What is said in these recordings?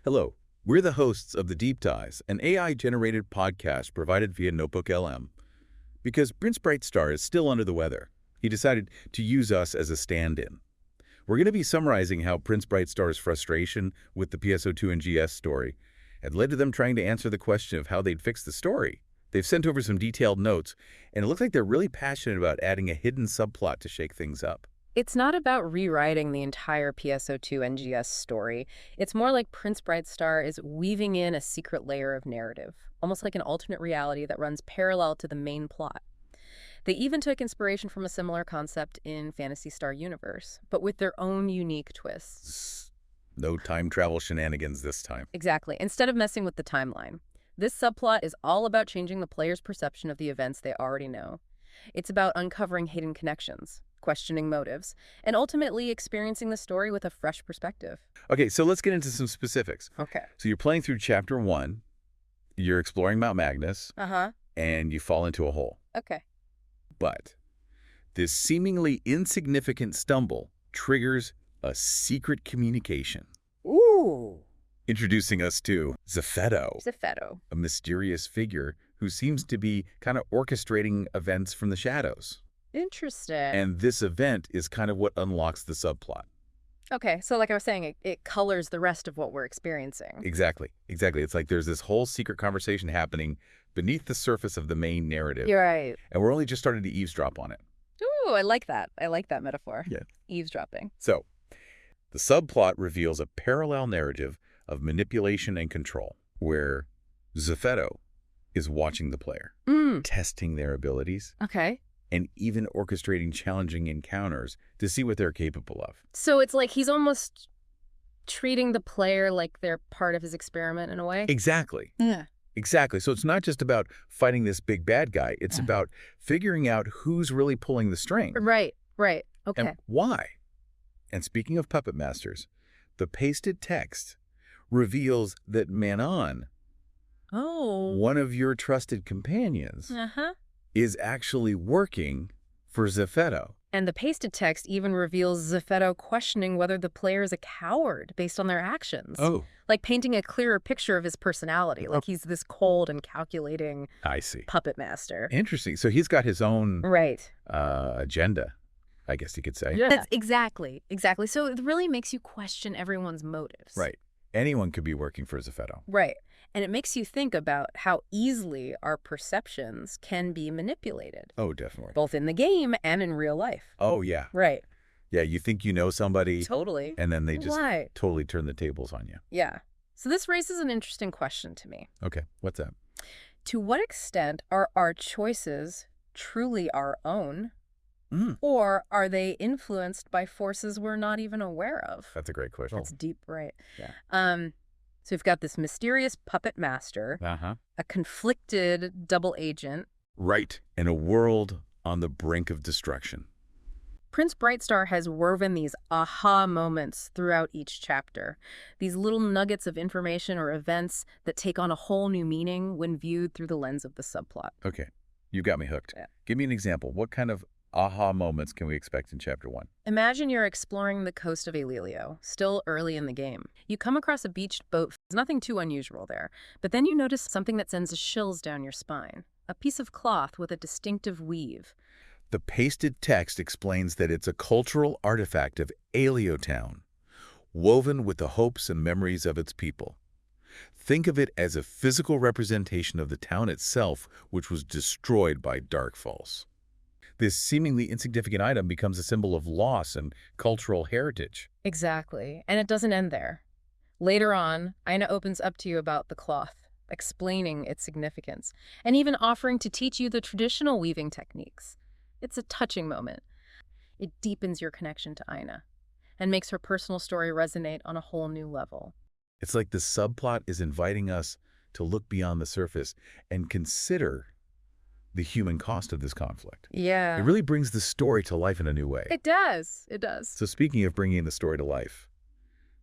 Hello, we're the hosts of The Deep Dives, an AI-generated podcast provided via Notebook LM. Because PrinceBrightstar is still under the weather, he decided to use us as a stand-in. We're going to be summarizing how PrinceBrightstar's frustration with the PSO2 and GS story had led to them trying to answer the question of how they'd fix the story. They've sent over some detailed notes, and it looks like they're really passionate about adding a hidden subplot to shake things up. It's not about rewriting the entire PSO2 NGS story. It's more like Prince Brightstar is weaving in a secret layer of narrative, almost like an alternate reality that runs parallel to the main plot. They even took inspiration from a similar concept in Phantasy Star universe, but with their own unique twists. No time travel shenanigans this time. Exactly. Instead of messing with the timeline, this subplot is all about changing the player's perception of the events they already know. It's about uncovering hidden connections, questioning motives, and ultimately experiencing the story with a fresh perspective. Okay, so let's get into some specifics. Okay. So you're playing through Chapter 1, you're exploring Mount Magnus, and you fall into a hole. Okay. But this seemingly insignificant stumble triggers a secret communication. Ooh. Introducing us to Zeffetto, a mysterious figure who seems to be kind of orchestrating events from the shadows. Interesting. And this event is kind of what unlocks the subplot. Okay, so like I was saying, it colors the rest of what we're experiencing. Exactly. It's like there's this whole secret conversation happening beneath the surface of the main narrative. You're right. And we're only just starting to eavesdrop on it. Ooh, I like that. I like that metaphor. Yeah. Eavesdropping. So, the subplot reveals a parallel narrative of manipulation and control, where Zeffetto is watching the player, testing their abilities, Okay. and even orchestrating challenging encounters to see what they're capable of. So it's like he's almost treating the player like they're part of his experiment in a way? Exactly. Yeah. Exactly. So it's not just about fighting this big bad guy. It's about figuring out who's really pulling the string. Right. Okay. And why. And speaking of puppet masters, the pasted text reveals that Manon, one of your trusted companions, is actually working for Zeffetto. And the pasted text even reveals Zeffetto questioning whether the player is a coward based on their actions. Oh. Like painting a clearer picture of his personality. Like he's this cold and calculating puppet master. Interesting. So he's got his own agenda, I guess you could say. Yeah. That's exactly. So it really makes you question everyone's motives. Right. Anyone could be working for Zeffetto. Right. And it makes you think about how easily our perceptions can be manipulated. Oh, definitely. Both in the game and in real life. Oh, yeah. Right. Yeah, you think you know somebody. Totally. And then they just totally turn the tables on you. Yeah. So this raises an interesting question to me. Okay, what's that? To what extent are our choices truly our own? Or are they influenced by forces we're not even aware of? That's a great question. That's deep, right? Yeah. So we've got this mysterious puppet master, a conflicted double agent. Right. And a world on the brink of destruction. Prince Brightstar has woven these aha moments throughout each chapter. These little nuggets of information or events that take on a whole new meaning when viewed through the lens of the subplot. Okay. You got me hooked. Yeah. Give me an example. What kind of aha moments can we expect in Chapter 1? Imagine you're exploring the coast of Aelilio, still early in the game. You come across a beached boat. There's nothing too unusual there. But then you notice something that sends chills down your spine. A piece of cloth with a distinctive weave. The pasted text explains that it's a cultural artifact of Aelio Town, woven with the hopes and memories of its people. Think of it as a physical representation of the town itself, which was destroyed by Darkfalls. This seemingly insignificant item becomes a symbol of loss and cultural heritage. Exactly. And it doesn't end there. Later on, Aina opens up to you about the cloth, explaining its significance, and even offering to teach you the traditional weaving techniques. It's a touching moment. It deepens your connection to Aina and makes her personal story resonate on a whole new level. It's like the subplot is inviting us to look beyond the surface and consider the human cost of this conflict. Yeah. It really brings the story to life in a new way. It does. So speaking of bringing the story to life,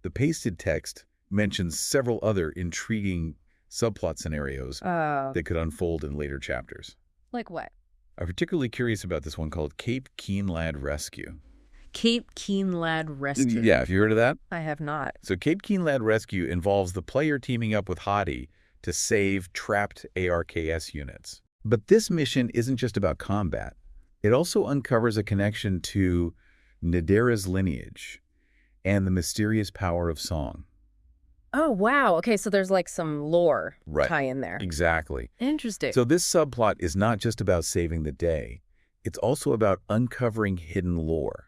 the pasted text mentions several other intriguing subplot scenarios that could unfold in later chapters. Like what? I'm particularly curious about this one called Cape Keen Lad Rescue. Cape Keen Lad Rescue. Yeah, have you heard of that? I have not. So Cape Keen Lad Rescue involves the player teaming up with Hadi to save trapped ARKS units. But this mission isn't just about combat. It also uncovers a connection to Nadera's lineage and the mysterious power of song. Oh, wow. Okay, so there's like some lore Right. tie in there. Exactly. Interesting. So this subplot is not just about saving the day. It's also about uncovering hidden lore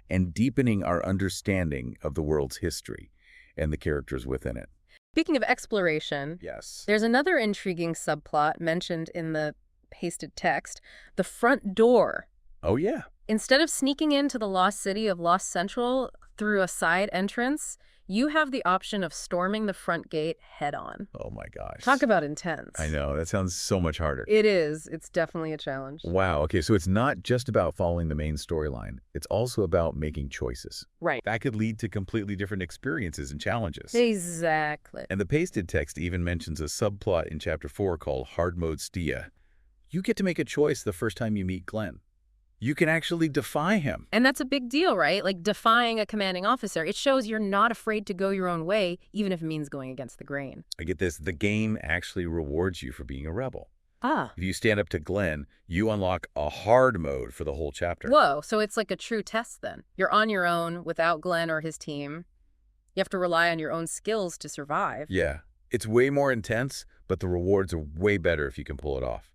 and deepening our understanding of the world's history and the characters within it. Speaking of exploration, Yes. there's another intriguing subplot mentioned in the pasted text, the front door. Oh, yeah. Instead of sneaking into the lost city of Lost Central through a side entrance, you have the option of storming the front gate head-on. Oh, my gosh. Talk about intense. I know. That sounds so much harder. It is. It's definitely a challenge. Wow. Okay, so it's not just about following the main storyline. It's also about making choices. Right. That could lead to completely different experiences and challenges. Exactly. And the pasted text even mentions a subplot in Chapter 4 called Hard Mode Stia. You get to make a choice the first time you meet Glenn. You can actually defy him. And that's a big deal, right? Like defying a commanding officer. It shows you're not afraid to go your own way, even if it means going against the grain. I get this. The game actually rewards you for being a rebel. Ah. If you stand up to Glenn, you unlock a hard mode for the whole chapter. Whoa, so it's like a true test then. You're on your own without Glenn or his team. You have to rely on your own skills to survive. Yeah. It's way more intense, but the rewards are way better if you can pull it off.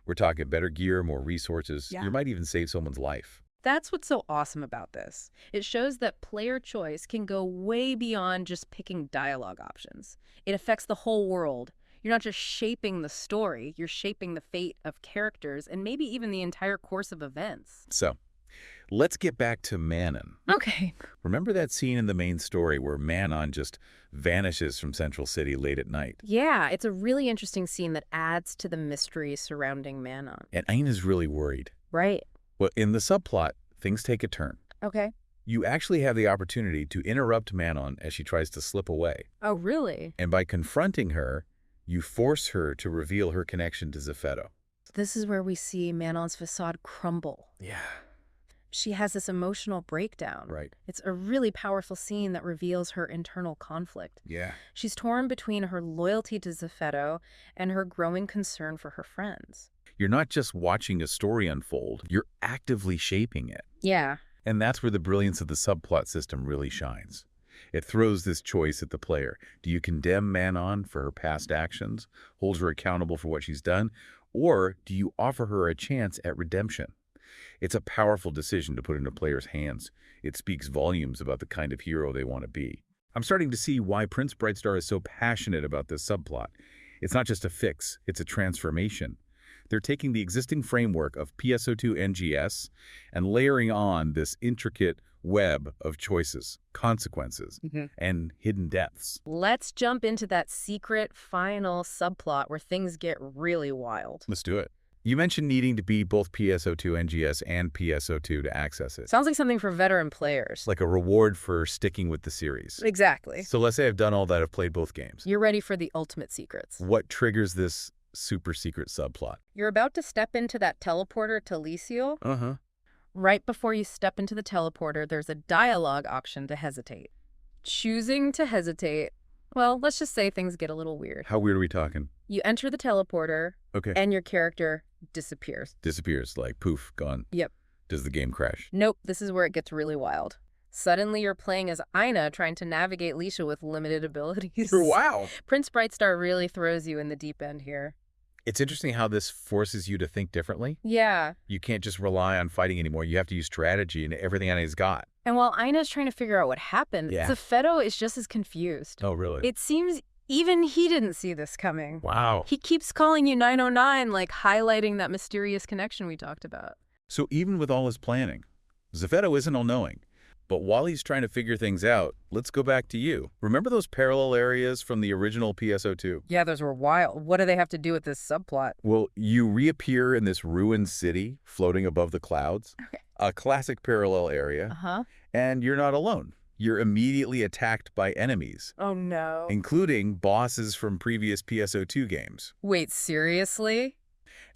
We're talking better gear, more resources. Yeah. You might even save someone's life. That's what's so awesome about this. It shows that player choice can go way beyond just picking dialogue options. It affects the whole world. You're not just shaping the story, you're shaping the fate of characters and maybe even the entire course of events. So, let's get back to Manon. Okay. Remember that scene in the main story where Manon just vanishes from Central City late at night? Yeah, it's a really interesting scene that adds to the mystery surrounding Manon. And Aina's really worried. Right. Well, in the subplot, things take a turn. Okay. You actually have the opportunity to interrupt Manon as she tries to slip away. Oh, really? And by confronting her, you force her to reveal her connection to Zeffetto. This is where we see Manon's facade crumble. Yeah. She has this emotional breakdown. Right. It's a really powerful scene that reveals her internal conflict. Yeah. She's torn between her loyalty to Zeffetto and her growing concern for her friends. You're not just watching a story unfold, you're actively shaping it. Yeah. And that's where the brilliance of the subplot system really shines. It throws this choice at the player. Do you condemn Manon for her past actions, hold her accountable for what she's done, or do you offer her a chance at redemption? It's a powerful decision to put in a player's hands. It speaks volumes about the kind of hero they want to be. I'm starting to see why PrinceBrightstar is so passionate about this subplot. It's not just a fix, it's a transformation. They're taking the existing framework of PSO2 NGS and layering on this intricate web of choices, consequences, and hidden depths. Let's jump into that secret final subplot where things get really wild. Let's do it. You mentioned needing to beat both PSO2 NGS and PSO2 to access it. Sounds like something for veteran players. Like a reward for sticking with the series. Exactly. So let's say I've done all that, I've played both games. You're ready for the ultimate secrets. What triggers this super secret subplot? You're about to step into that teleporter to Licio. Uh-huh. Right before you step into the teleporter, there's a dialogue option to hesitate. Choosing to hesitate, well, let's just say things get a little weird. How weird are we talking? You enter the teleporter, Okay. and your character disappears. Disappears, like poof, gone. Yep. Does the game crash? Nope, this is where it gets really wild. Suddenly you're playing as Aina trying to navigate Licia with limited abilities. Wow. PrinceBrightstar really throws you in the deep end here. It's interesting how this forces you to think differently. Yeah. You can't just rely on fighting anymore. You have to use strategy and everything Aina's got. And while Aina's trying to figure out what happened, Yeah. Zeffetto is just as confused. Oh, really? It seems even he didn't see this coming. Wow. He keeps calling you 909, like highlighting that mysterious connection we talked about. So even with all his planning, Zeffetto isn't all-knowing. But while he's trying to figure things out, let's go back to you. Remember those parallel areas from the original PSO2? Yeah, those were wild. What do they have to do with this subplot? Well, you reappear in this ruined city floating above the clouds, Okay. a classic parallel area, Uh-huh. and you're not alone. You're immediately attacked by enemies, Oh, no. including bosses from previous PSO2 games. Wait, seriously?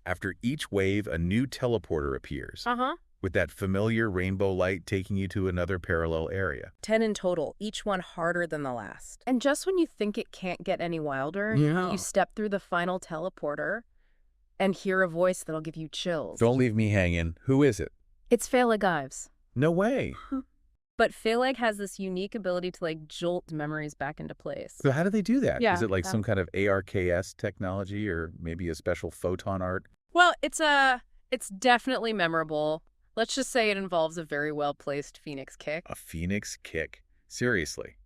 After each wave, a new teleporter appears. Uh-huh. with that familiar rainbow light taking you to another parallel area. 10 in total, each one harder than the last. And just when you think it can't get any wilder, Yeah. you step through the final teleporter and hear a voice that'll give you chills. Don't leave me hanging. Who is it? It's Phaleg Ives. No way. But Phaleg has this unique ability to jolt memories back into place. So how do they do that? Yeah, Is it like some kind of ARKS technology or maybe a special photon art? Well, it's definitely memorable. Let's just say it involves a very well-placed Phoenix kick. A Phoenix kick? Seriously.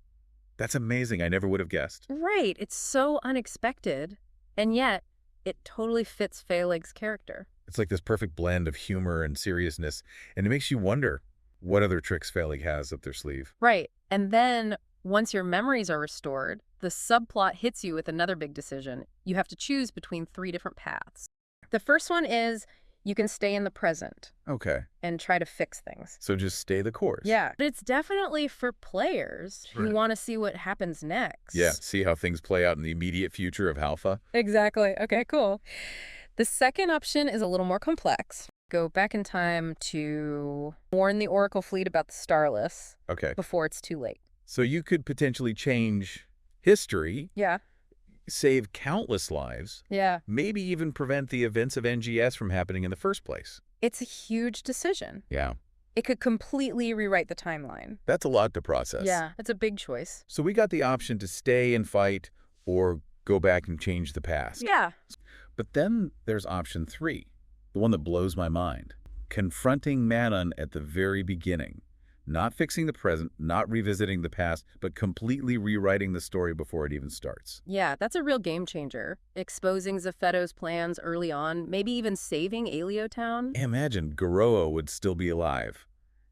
That's amazing. I never would have guessed. Right. It's so unexpected, and yet it totally fits Phaleg's character. It's like this perfect blend of humor and seriousness, and it makes you wonder what other tricks Phaleg has up their sleeve. Right. And then once your memories are restored, the subplot hits you with another big decision. You have to choose between 3 different paths. The first one is you can stay in the present Okay. and try to fix things. So just stay the course. Yeah, but it's definitely for players who Right. want to see what happens next. Yeah, see how things play out in the immediate future of Halpha? Exactly. Okay, cool. The second option is a little more complex. Go back in time to warn the Oracle fleet about the Starless Okay. before it's too late. So you could potentially change history, Yeah. save countless lives, Yeah. maybe even prevent the events of NGS from happening in the first place. It's a huge decision. Yeah. It could completely rewrite the timeline. That's a lot to process. Yeah, it's a big choice. So we got the option to stay and fight or go back and change the past. Yeah. But then there's option 3, the one that blows my mind. Confronting Manon at the very beginning. Not fixing the present, not revisiting the past, but completely rewriting the story before it even starts. Yeah, that's a real game changer. Exposing Zephetto's plans early on, maybe even saving Aliotown. Imagine Garoa would still be alive,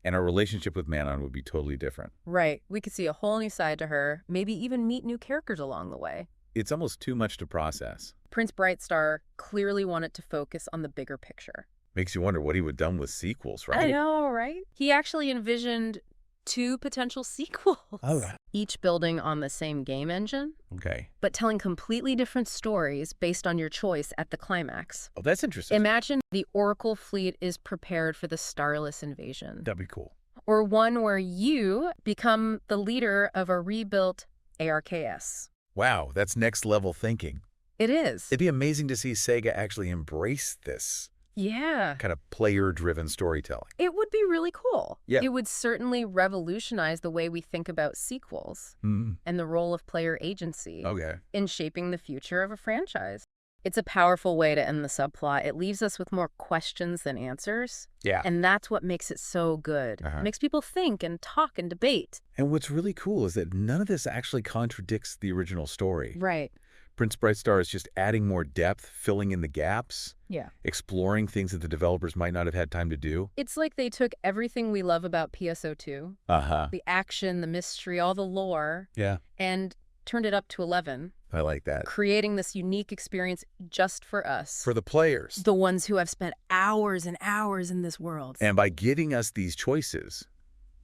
and our relationship with Manon would be totally different. Right. We could see a whole new side to her, maybe even meet new characters along the way. It's almost too much to process. PrinceBrightstar clearly wanted to focus on the bigger picture. Makes you wonder what he would have done with sequels, right? I know, right? He actually envisioned 2 potential sequels. Oh, right. Each building on the same game engine, Okay. but telling completely different stories based on your choice at the climax. Oh, that's interesting. Imagine the Oracle fleet is prepared for the Starless invasion. That'd be cool. Or one where you become the leader of a rebuilt ARKS. Wow, that's next level thinking. It is. It'd be amazing to see SEGA actually embrace this Yeah. kind of player-driven storytelling. It would be really cool. Yeah. It would certainly revolutionize the way we think about sequels Mm. and the role of player agency Okay. in shaping the future of a franchise. It's a powerful way to end the subplot. It leaves us with more questions than answers. Yeah. And that's what makes it so good. Uh-huh. It makes people think and talk and debate. And what's really cool is that none of this actually contradicts the original story. Right. PrinceBrightstar is just adding more depth, filling in the gaps, Yeah. exploring things that the developers might not have had time to do. It's like they took everything we love about PSO2, Uh-huh. the action, the mystery, all the lore, Yeah. and turned it up to 11, I like that. creating this unique experience just for us. For the players. The ones who have spent hours and hours in this world. And by giving us these choices,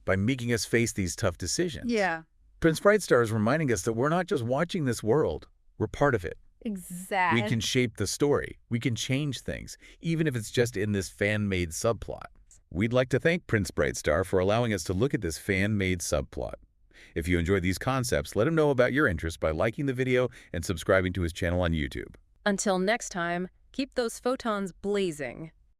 by making us face these tough decisions. Yeah. PrinceBrightstar is reminding us that we're not just watching this world, we're part of it. Exactly. We can shape the story. We can change things, even if it's just in this fan-made subplot. We'd like to thank PrinceBrightstar for allowing us to look at this fan-made subplot. If you enjoy these concepts, let him know about your interest by liking the video and subscribing to his channel on YouTube. Until next time, keep those photons blazing.